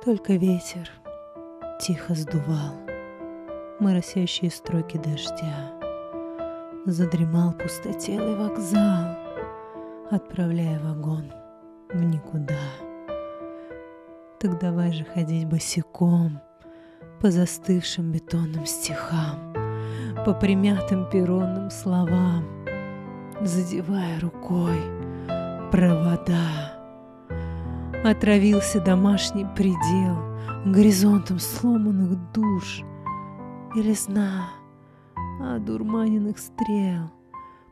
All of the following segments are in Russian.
Только ветер тихо сдувал моросящие строки дождя. Задремал пустотелый вокзал, отправляя вагон в никуда. Так давай же ходить босиком по застывшим бетонным стихам, по примятым перронным словам, задевая рукой провода. Отравился домашний предел горизонтом сломанных душ, или сна одурманенных стрел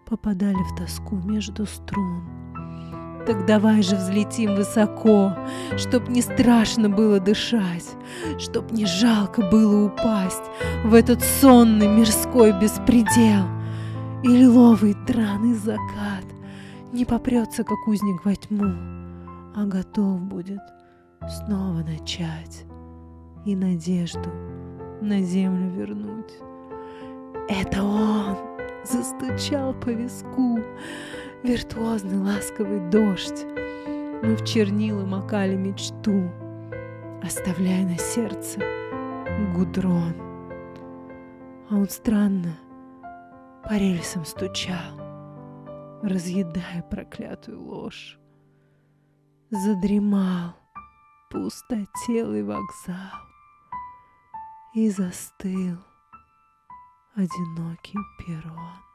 попадали в тоску между струн. Так давай же взлетим высоко, чтоб не страшно было дышать, чтоб не жалко было упасть в этот сонный мирской беспредел. И лиловый драный закат не попрется, как узник во тьму, а готов будет снова начать и надежду на землю вернуть. Это он застучал по виску, виртуозный ласковый дождь. Мы в чернила макали мечту, оставляя на сердце гудрон. А он странно по рельсам стучал, разъедая проклятую ложь. Задремал пустотелый вокзал, и застыл одинокий перрон.